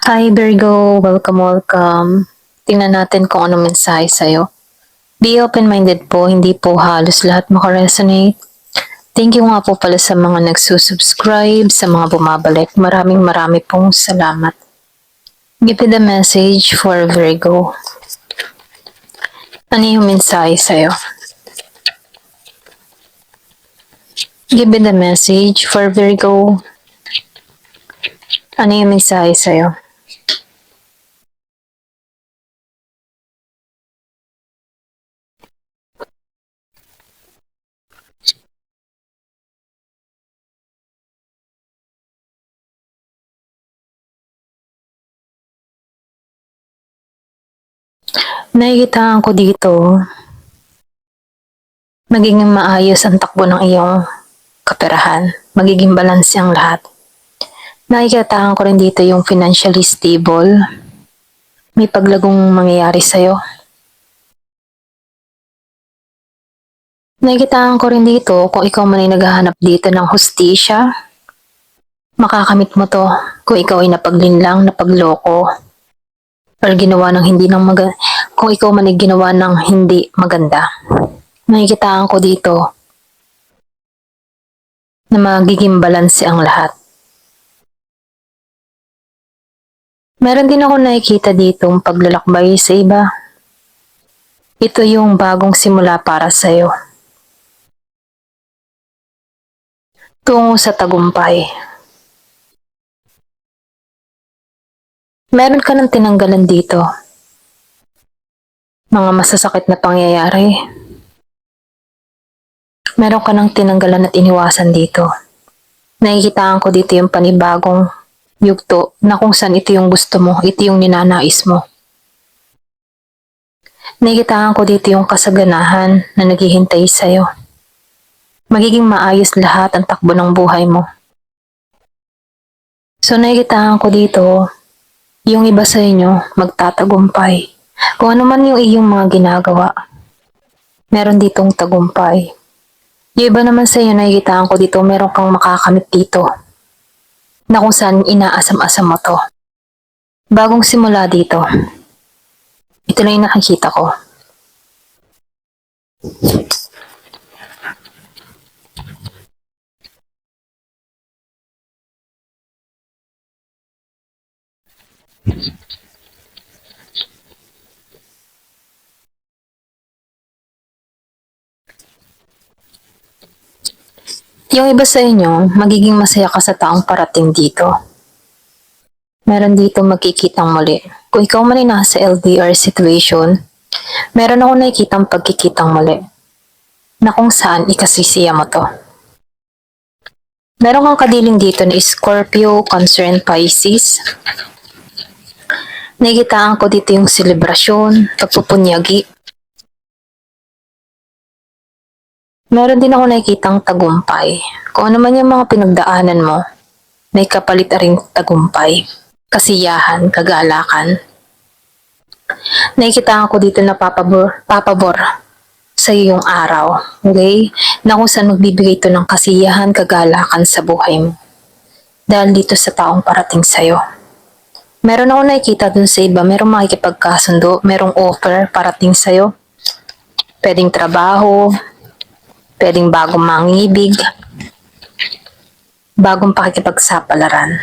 Hi Virgo, welcome. Tingnan natin kung ano mensahe sa'yo. Be open-minded po, hindi po halos lahat makaresonate. Thank you nga po pala sa mga nagsusubscribe, sa mga bumabalik. Maraming pong salamat. Give me the message for Virgo. Ano yung mensahe sa'yo? Give me the message for Virgo. Ano yung mensahe sa'yo? Nakikitaan ko dito, magiging maayos ang takbo ng iyong kaperahan. Magiging balanse ang lahat. Nakikitaan ko rin dito yung financially stable. May paglagong mangyayari sa'yo. Nakikitaan ko rin dito kung ikaw man ay naghahanap dito ng hustisya. Makakamit mo to kung ikaw ay napaglinlang, napagloko, or ginawa ng hindi ng kung ikaw man ay ginawa ng hindi maganda. Nakikitaan ko dito na magiging balanse ang lahat. Meron din ako nakikita ditong paglalakbay sa iba. Ito yung bagong simula para sa'yo. Tungo sa tagumpay. Meron ka ng tinanggalan dito. Mga masasakit na pangyayari. Meron ka ng tinanggalan at iniwasan dito. Nakikitaan ko dito yung panibagong yugto na kung saan ito yung gusto mo, ito yung ninanais mo. Nakikitaan ko dito yung kasaganahan na naghihintay sa'yo. Magiging maayos lahat ang takbo ng buhay mo. So nakikitaan ko dito, yung iba sa inyo magtatagumpay. Kung ano man yung iyong mga ginagawa, meron ditong tagumpay. Yung iba naman sa inyo nakikitaan ko dito, meron kang makakamit dito na kung saan inaasam-asam mo to. Bagong simula dito. Ito na yung nakikita ko. Yung iba sa inyo, magiging masaya ka sa taong parating dito. Meron dito magkikitang muli. Kung ikaw man ay nasa LDR situation, meron ako nakikitang pagkikitang muli na kung saan ikasisiya mo to. Meron kang kadiling dito na Scorpio, Cancer, and Pisces. Nakikitaan ko dito yung selebrasyon, pagpupunyagi. Meron din ako nakikitang tagumpay. Kung ano man yung mga pinagdaanan mo, may kapalit rin tagumpay, kasiyahan, kagalakan. Nakikitaan ko dito na papabor sa iyong araw, okay? Na kung saan magbibigay ito ng kasiyahan, kagalakan sa buhay mo. Dahil dito sa taong parating sa'yo. Meron ako nakikita dun sa iba, merong makikipagkasundo, merong offer parating sa'yo. Pwedeng trabaho, pwedeng bagong mangibig, bagong pakikipagsapalaran.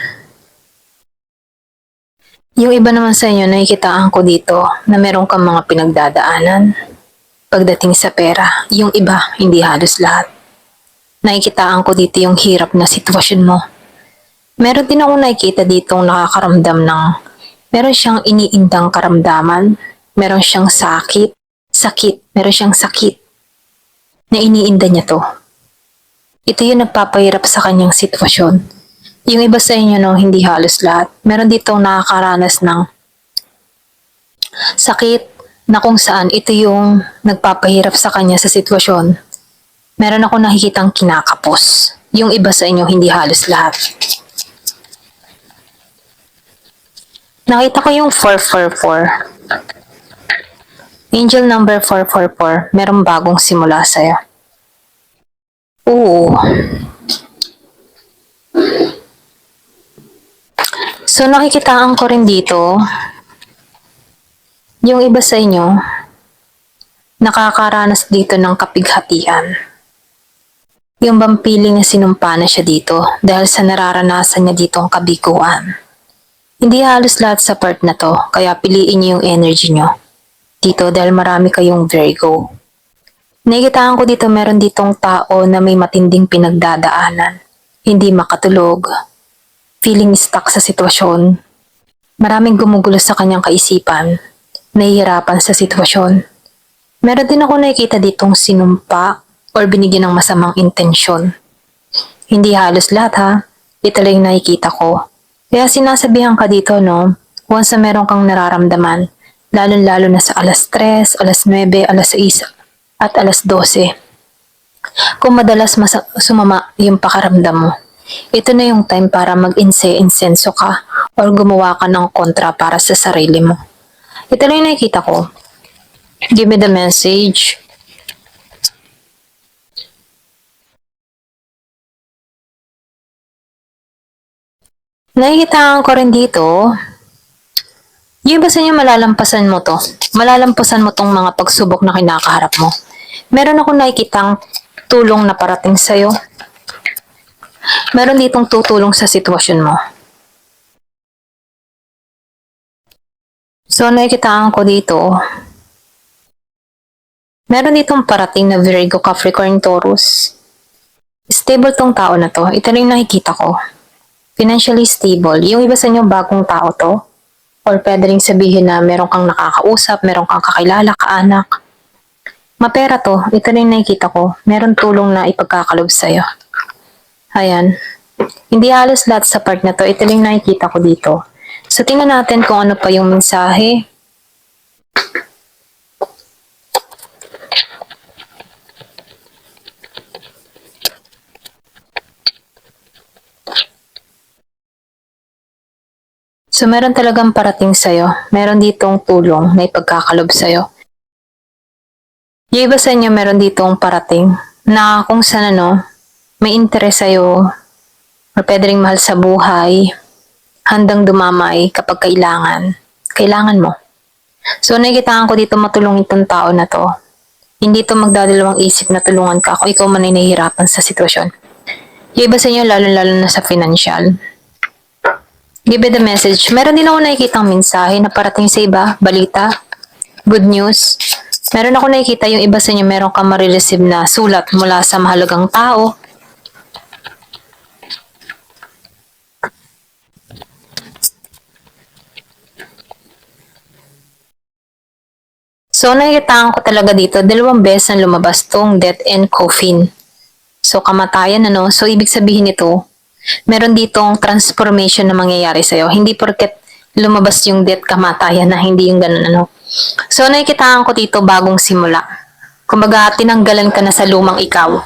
Yung iba naman sa inyo, nakikitaan ko dito na meron kang mga pinagdadaanan. Pagdating sa pera, yung iba, hindi halos lahat. Nakikitaan ko dito yung hirap na sitwasyon mo. Meron din ako nakikita ditong nakakaramdam ng, meron siyang iniindang karamdaman, meron siyang sakit, meron siyang sakit na iniinda niya to. Ito yung nagpapahirap sa kanyang sitwasyon. Yung iba sa inyo, no, hindi halos lahat. Meron ditong nakakaranas ng sakit na kung saan ito yung nagpapahirap sa kanya sa sitwasyon. Meron ako nakikitang kinakapos. Yung iba sa inyo, hindi halos lahat. Nakita ko yung 444. Angel number 444. Merong bagong simula sa'yo. Oo. So nakikitaan ko rin dito, yung iba sa inyo, nakakaranas dito ng kapighatian. Yung bang feeling na sinumpa na siya dito dahil sa nararanasan niya dito ang kabiguan. Hindi halos lahat sa part na to, kaya piliin niyo yung energy niyo dito dahil marami kayong Virgo. Nakikitaan ko dito meron ditong tao na may matinding pinagdadaanan. Hindi makatulog, feeling stuck sa sitwasyon. Maraming gumugulo sa kanyang kaisipan, nahihirapan sa sitwasyon. Meron din ako nakikita ditong sinumpa or binigyan ng masamang intensyon. Hindi halos lahat ha, ito lang yung nakikita ko. Kaya sinasabihan ka dito no, once na meron kang nararamdaman, lalo-lalo na sa alas 3, alas 9, alas 6 at alas 12. Kung madalas sumama yung pakaramdam mo, ito na yung time para mag-insenso ka or gumawa ka ng kontra para sa sarili mo. Ito lang yung nakikita ko. Give me the message. Nakikita ko rin dito, yung iba sa inyo malalampasan mo to. Malalampasan mo tong mga pagsubok na kinakaharap mo. Meron akong nakikitang tulong na parating sa'yo. Meron ditong tutulong sa sitwasyon mo. So nakikitaan ko dito, meron ditong parating na Virgo, Capricorn, Taurus. Stable tong tao na to. Ito rin nakikita ko. Financially stable. Yung iba sa inyo bagong tao to. Or pwede rin sabihin na meron kang nakakausap, meron kang kakilala, kaanak. Mapera to. Ito rin nakikita ko. Meron tulong na ipagkakalob sa'yo. Ayan. Hindi halos lahat sa part na to. Ito rin nakikita ko dito. So tingnan natin kung ano pa yung mensahe. So meron talagang parating sa'yo. Meron ditong tulong na ipagkakalob sa'yo. Yung iba sa inyo meron ditong parating na kung saan may interes sa'yo or pwede ring mahal sa buhay, handang dumamay kapag kailangan mo. So nakikitaan ko dito matulong itong tao na to. Hindi to magdadalawang isip na tulungan ka kung ikaw man ay nahihirapan sa sitwasyon. Yung iba sa inyo lalo-lalo na sa financial. Give it the message. Meron din ako nakikitang mensahe na parating sa iba, balita, good news. Meron ako nakikita yung iba sa inyo meron kang marireceive na sulat mula sa mahalagang tao. So nakikitaan ko talaga dito, 2 beses na lumabas tong death and coffin. So kamatayan So ibig sabihin nito, meron ditong transformation na mangyayari sa'yo. Hindi porket lumabas yung death kamatayan na hindi yung ganun So nakikitaan ko dito bagong simula. Kumbaga tinanggalan ka na sa lumang ikaw.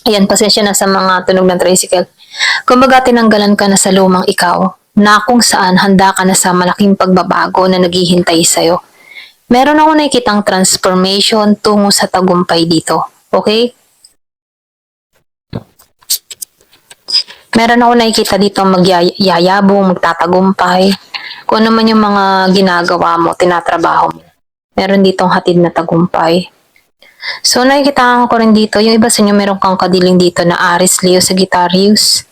Ayan, pasensya na sa mga tunog ng tricycle. Kumbaga tinanggalan ka na sa lumang ikaw na kung saan handa ka na sa malaking pagbabago na naghihintay sa'yo. Meron ako nakikitang transformation tungo sa tagumpay dito. Okay? Meron ako nakikita dito magyayabong, magtatagumpay. Kung ano man yung mga ginagawa mo, tinatrabaho mo. Meron ditong hatid na tagumpay. So nakikita ko rin dito, yung iba sa inyo meron kang kadiling dito na Aries, Leo, Sagittarius.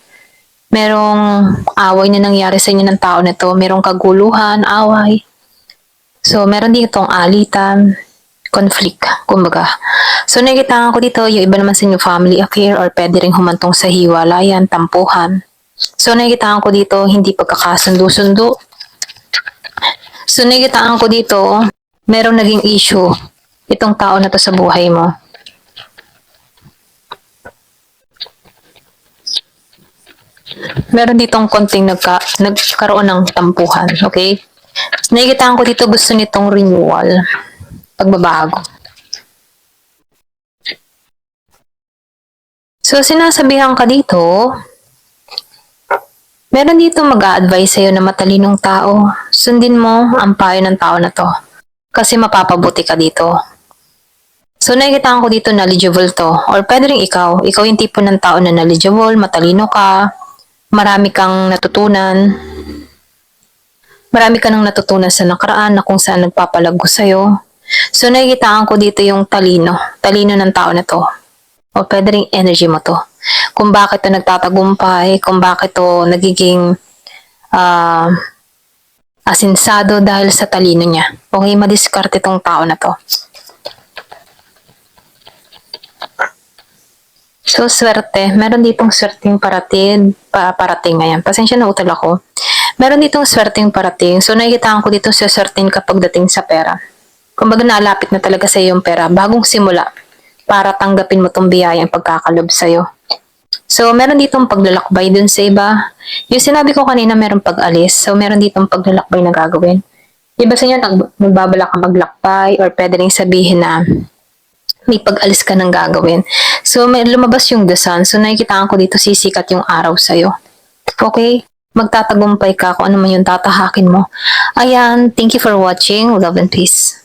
Merong away na nangyari sa inyo ng tao na to. Merong kaguluhan, away. So meron ditong alitan, conflict, kumbaga. So nakikita ko dito, yung iba naman sa inyo family affair or pwede rin humantong sa hiwalayan, tampuhan. So nakikita ko dito, hindi pagkakasundo-sundo. So nakikita ko dito, merong naging issue itong tao na to sa buhay mo. Meron ditong konting nagkaroon ng tampuhan, okay? Nakikita ko dito gusto nitong renewal, pagbabago. So, sinasabihan ka dito, meron dito mag-a-advise sa'yo na matalinong tao. Sundin mo ang payo ng tao na to. Kasi mapapabuti ka dito. So, nakikita ko dito knowledgeable to. Or pwede rin ikaw. Ikaw yung tipo ng tao na knowledgeable, matalino ka. Marami kang natutunan. Marami ka nang natutunan sa nakaraan na kung saan nagpapalago sa'yo. So, nakikitaan ko dito yung talino. Talino ng tao na to. O pwede rin energy mo to. Kung bakit to nagtatagumpay, kung bakit to nagiging ah, asinsado dahil sa talino niya. Okay, madiskarte tong tao na to. So, swerte. Meron ditong swerteng parating ngayon. Pasensya na utal ako. Meron ditong swerteng parating. So, nakikitaan ko dito sa swerteng kapag dating sa pera. Kumbaga nalapit na talaga sa iyo yung pera. Bagong simula para tanggapin mo tong biyayang pagkakalob sa'yo. So, meron ditong paglalakbay dun sa iba. Yung sinabi ko kanina, meron pag-alis. So, meron ditong paglalakbay na gagawin. Iba sa inyo, nagbabalak ka maglakbay or pwede rin sabihin na may pag-alis ka ng gagawin. So, may lumabas yung the sun. So, nakikitaan ko dito sisikat yung araw sa'yo. Okay? Magtatagumpay ka kung ano man yung tatahakin mo. Ayan, thank you for watching. Love and peace.